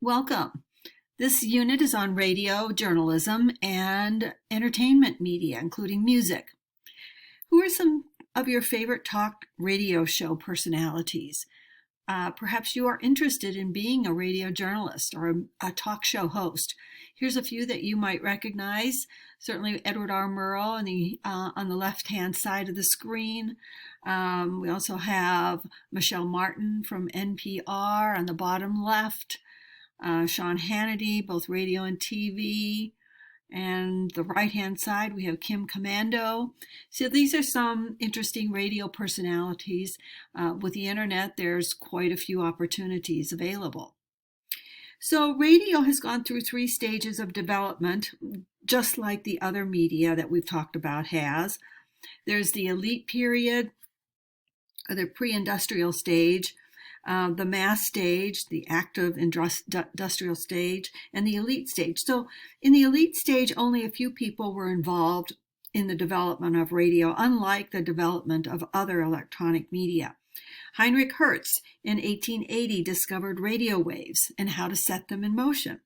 Welcome. This unit is on radio, journalism, and entertainment media, including music. Who are some of your favorite talk radio show personalities? Perhaps you are interested in being a radio journalist or a talk show host. Here's a few that you might recognize. Certainly Edward R. Murrow on the left-hand side of the screen. We also have Michelle Martin from NPR on the bottom left. Sean Hannity, both radio and TV. And the right-hand side, we have Kim Komando. So these are some interesting radio personalities. With the internet, there's quite a few opportunities available. So radio has gone through 3 stages of development, just like the other media that we've talked about has. There's the elite period, or the pre-industrial stage, the mass stage, the active industrial stage, and the elite stage. So in the elite stage, only a few people were involved in the development of radio, unlike the development of other electronic media. Heinrich Hertz in 1880 discovered radio waves and how to set them in motion.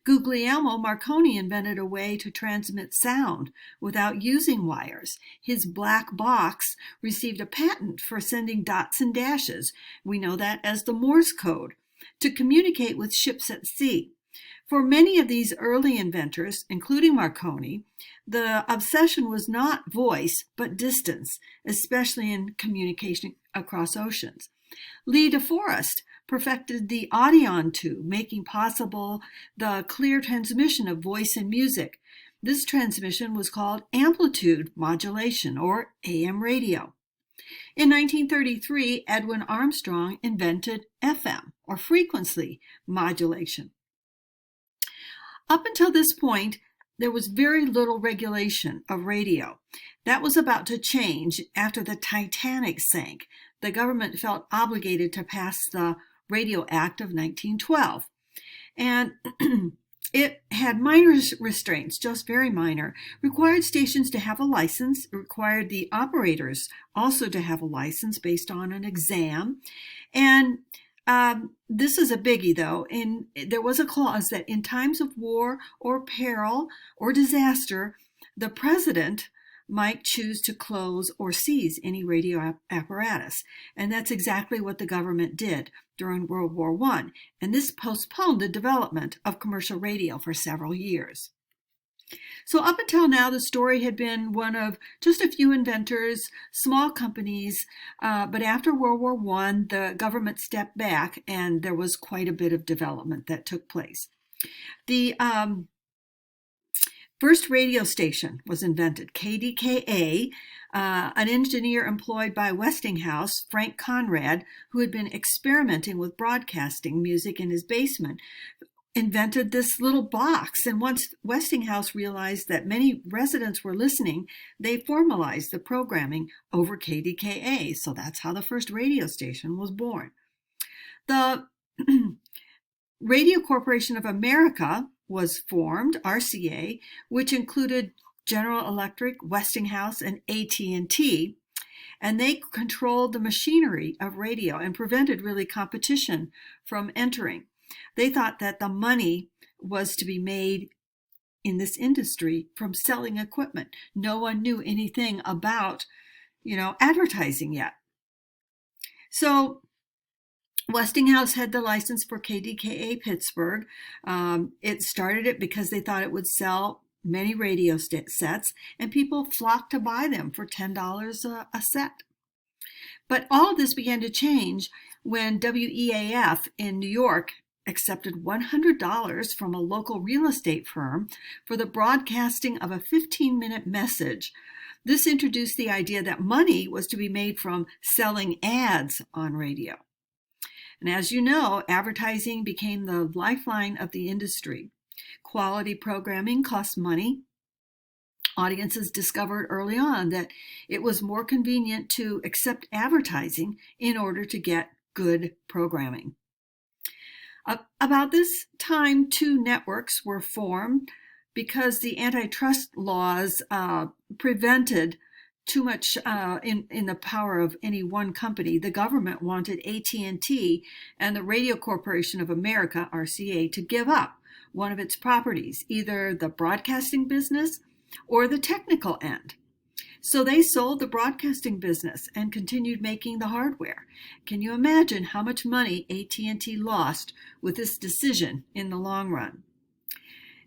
Guglielmo Marconi invented a way to transmit sound without using wires. His black box received a patent for sending dots and dashes, we know that as the Morse code, to communicate with ships at sea. For many of these early inventors, including Marconi, the obsession was not voice, but distance, especially in communication across oceans. Lee DeForest perfected the audion tube, making possible the clear transmission of voice and music. This transmission was called amplitude modulation, or AM radio. In 1933, Edwin Armstrong invented FM, or frequency modulation. Up until this point, there was very little regulation of radio. That was about to change after the Titanic sank. The government felt obligated to pass the Radio Act of 1912. And it had minor restraints, just very minor, required stations to have a license, required the operators also to have a license based on an exam. And this is a biggie, though. There was a clause that in times of war or peril or disaster, the president might choose to close or seize any radio apparatus. And that's exactly what the government did during World War I. And this postponed the development of commercial radio for several years. So up until now, the story had been one of just a few inventors, small companies, but after World War I, the government stepped back and there was quite a bit of development that took place. The first radio station was invented, KDKA. An engineer employed by Westinghouse, Frank Conrad, who had been experimenting with broadcasting music in his basement, invented this little box. And once Westinghouse realized that many residents were listening, they formalized the programming over KDKA. So that's how the first radio station was born. The Radio Corporation of America was formed, RCA, which included General Electric, Westinghouse, and AT&T, and they controlled the machinery of radio and prevented really competition from entering. They thought that the money was to be made in this industry from selling equipment. No one knew anything about, advertising yet. So Westinghouse had the license for KDKA Pittsburgh. It started it because they thought it would sell many radio sets, and people flocked to buy them for $10 a set. But all of this began to change when WEAF in New York accepted $100 from a local real estate firm for the broadcasting of a 15-minute message. This introduced the idea that money was to be made from selling ads on radio. And as you know, advertising became the lifeline of the industry. Quality programming cost money. Audiences discovered early on that it was more convenient to accept advertising in order to get good programming. About this time, 2 networks were formed because the antitrust laws prevented too much in the power of any one company, the government wanted AT&T and the Radio Corporation of America, RCA, to give up one of its properties, either the broadcasting business or the technical end. So they sold the broadcasting business and continued making the hardware. Can you imagine how much money AT&T lost with this decision in the long run?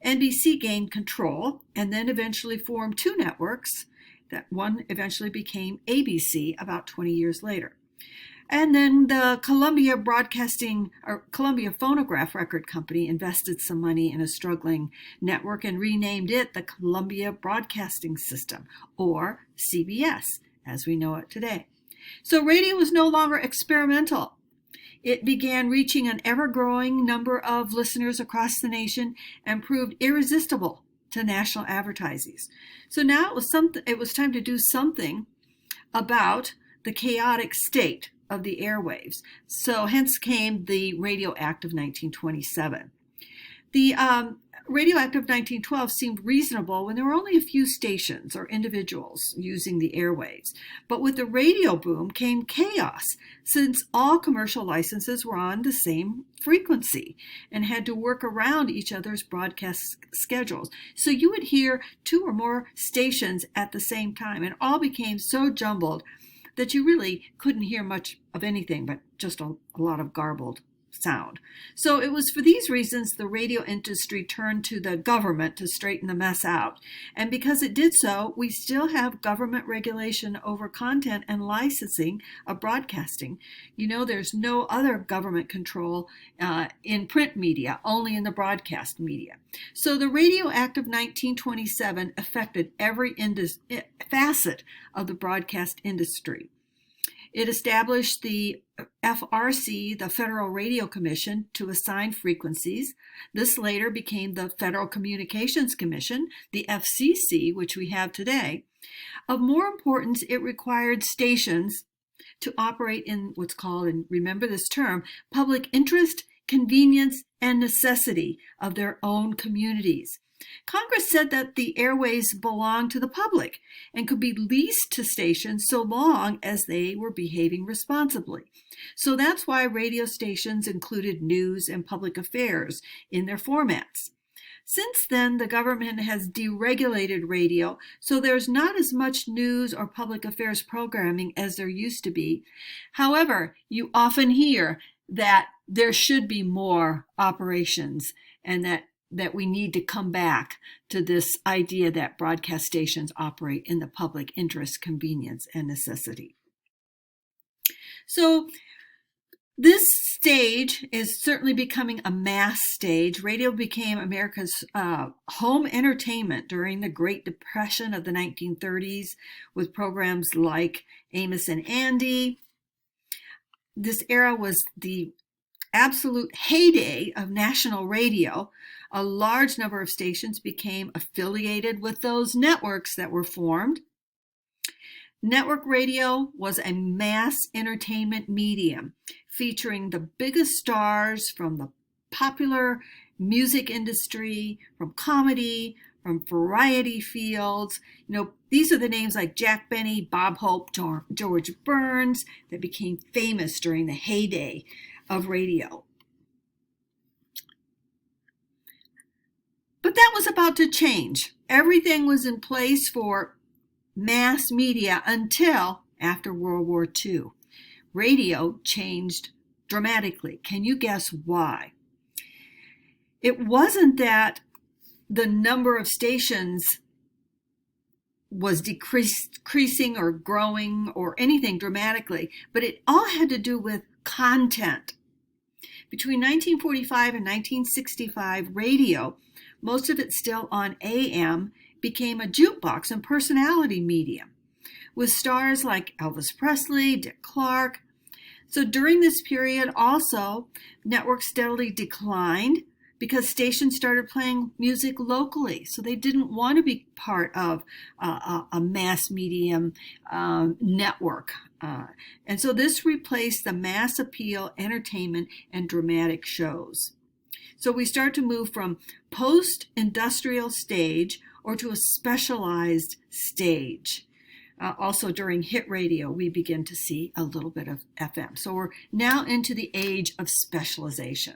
NBC gained control and then eventually formed two networks. That one eventually became ABC about 20 years later. And then the Columbia Phonograph Record Company invested some money in a struggling network and renamed it the Columbia Broadcasting System, or CBS, as we know it today. So radio was no longer experimental. It began reaching an ever-growing number of listeners across the nation and proved irresistible to national advertisers. So now it was time to do something about the chaotic state of the airwaves. So hence came the Radio Act of 1927. The Radio Act of 1912 seemed reasonable when there were only a few stations or individuals using the airwaves. But with the radio boom came chaos, since all commercial licenses were on the same frequency and had to work around each other's broadcast schedules. So you would hear two or more stations at the same time, and all became so jumbled that you really couldn't hear much of anything but just a lot of garbled sound. So it was for these reasons the radio industry turned to the government to straighten the mess out. And because it did so, we still have government regulation over content and licensing of broadcasting. You know, there's no other government control in print media, only in the broadcast media. So the Radio Act of 1927 affected every facet of the broadcast industry. It established the FRC, the Federal Radio Commission, to assign frequencies. This later became the Federal Communications Commission, the FCC, which we have today. Of more importance, it required stations to operate in what's called, and remember this term, public interest, convenience, and necessity of their own communities. Congress said that the airways belonged to the public and could be leased to stations so long as they were behaving responsibly. So that's why radio stations included news and public affairs in their formats. Since then, the government has deregulated radio, so there's not as much news or public affairs programming as there used to be. However, you often hear that there should be more operations and that we need to come back to this idea that broadcast stations operate in the public interest, convenience, and necessity. So this stage is certainly becoming a mass stage. Radio became America's home entertainment during the Great Depression of the 1930s with programs like Amos and Andy. This era was the absolute heyday of national radio. A large number of stations became affiliated with those networks that were formed. Network radio was a mass entertainment medium featuring the biggest stars from the popular music industry, from comedy, from variety fields. You know, these are the names like Jack Benny, Bob Hope, George Burns that became famous during the heyday of radio. But that was about to change. Everything was in place for mass media until after World War II. Radio changed dramatically. Can you guess why? It wasn't that the number of stations was decreasing or growing or anything dramatically, but it all had to do with content. Between 1945 and 1965, radio, most of it still on AM, became a jukebox and personality medium, with stars like Elvis Presley, Dick Clark. So during this period also, networks steadily declined because stations started playing music locally. So they didn't want to be part of a mass medium network. And so this replaced the mass appeal, entertainment, and dramatic shows. So we start to move from post-industrial stage or to a specialized stage. Also during hit radio, we begin to see a little bit of FM. So we're now into the age of specialization.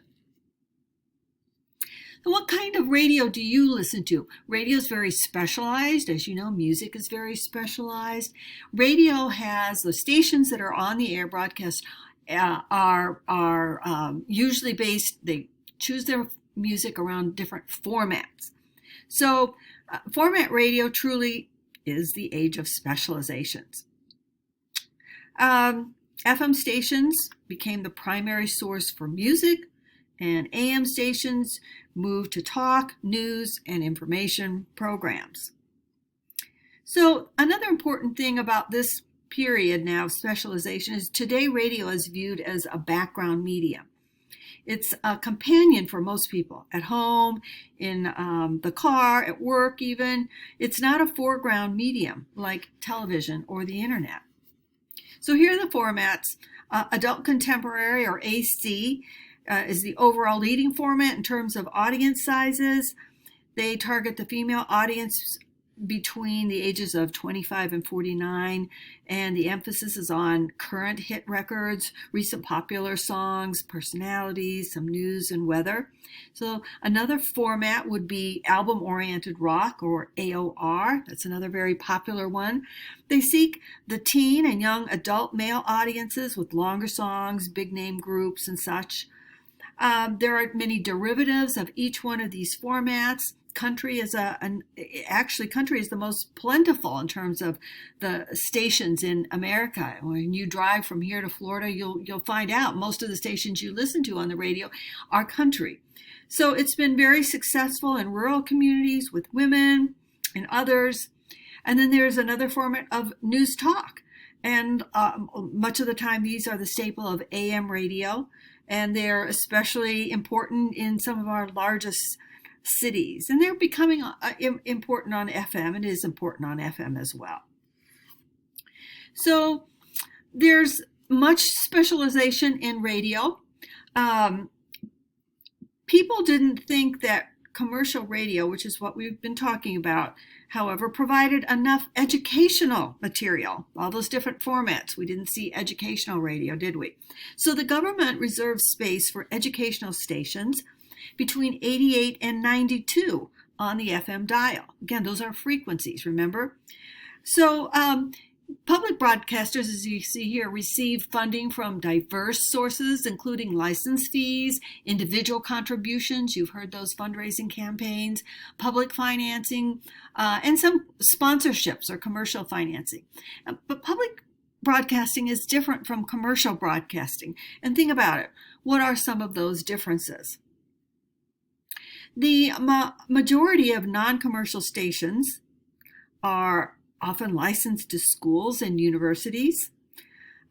So what kind of radio do you listen to? Radio is very specialized. As you know, music is very specialized. Radio has the stations that are on the air broadcast are usually based, they choose their music around different formats. So format radio truly is the age of specializations. FM stations became the primary source for music, and AM stations moved to talk, news, and information programs. So another important thing about this period now of specialization is today radio is viewed as a background medium. It's a companion for most people at home, in the car, at work even. It's not a foreground medium like television or the internet. So here are the formats. Adult Contemporary, or AC, is the overall leading format in terms of audience sizes. They target the female audience between the ages of 25 and 49, and the emphasis is on current hit records, recent popular songs, personalities, some news and weather. So another format would be album-oriented rock, or AOR. That's another very popular one. They seek the teen and young adult male audiences with longer songs, big name groups, and such. There are many derivatives of each one of these formats. Country is country is the most plentiful in terms of the stations in America. When you drive from here to Florida, you'll find out most of the stations you listen to on the radio are country. So it's been very successful in rural communities with women and others. And then there's another format of news talk. And much of the time, these are the staple of AM radio. And they're especially important in some of our largest cities. And they're becoming important on FM. It is important on FM as well. So there's much specialization in radio. People didn't think that commercial radio, which is what we've been talking about, however, provided enough educational material. All those different formats. We didn't see educational radio, did we? So the government reserved space for educational stations between 88 and 92 on the FM dial. Again, those are frequencies, remember? So public broadcasters, as you see here, receive funding from diverse sources, including license fees, individual contributions, you've heard those fundraising campaigns, public financing, and some sponsorships or commercial financing. But public broadcasting is different from commercial broadcasting. And think about it. What are some of those differences? The majority of non-commercial stations are often licensed to schools and universities.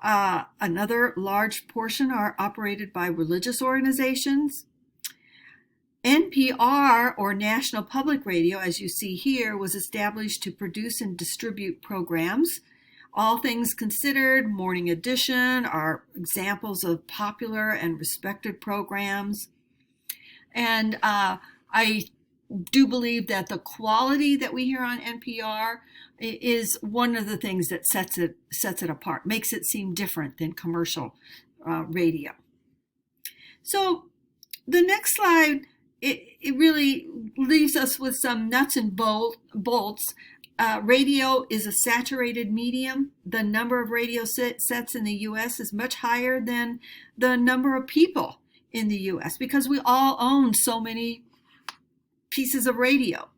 Another large portion are operated by religious organizations. NPR, or National Public Radio, as you see here, was established to produce and distribute programs. All Things Considered, Morning Edition are examples of popular and respected programs. And I do believe that the quality that we hear on NPR is one of the things that sets it apart, makes it seem different than commercial radio. So the next slide, it really leaves us with some nuts and bolts. Radio is a saturated medium. The number of radio sets in the U.S. is much higher than the number of people in the U.S. because we all own so many pieces of radio.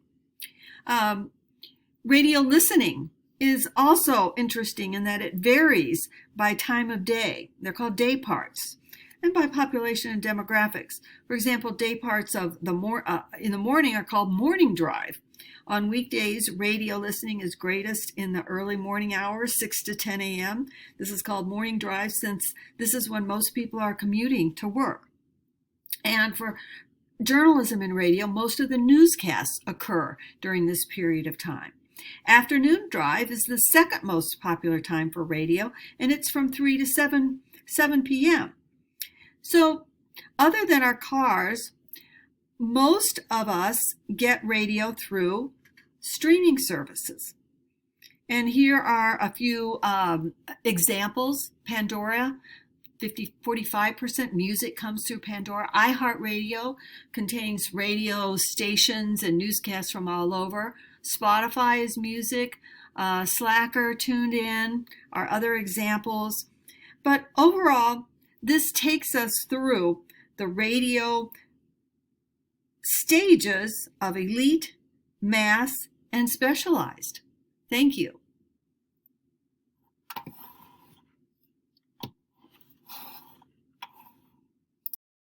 Radio listening is also interesting in that it varies by time of day. They're called day parts, and by population and demographics. For example, day parts of in the morning are called morning drive. On weekdays, radio listening is greatest in the early morning hours, 6 to 10 a.m. This is called morning drive since this is when most people are commuting to work. And for journalism in radio, most of the newscasts occur during this period of time. Afternoon drive is the second most popular time for radio, and it's from 3 to 7 p.m. So, other than our cars, most of us get radio through streaming services. And here are a few examples. Pandora, 45% music comes through Pandora. iHeartRadio contains radio stations and newscasts from all over. Spotify is music. Slacker, TuneIn are other examples. But overall, this takes us through the radio stages of elite, mass, and specialized. Thank you.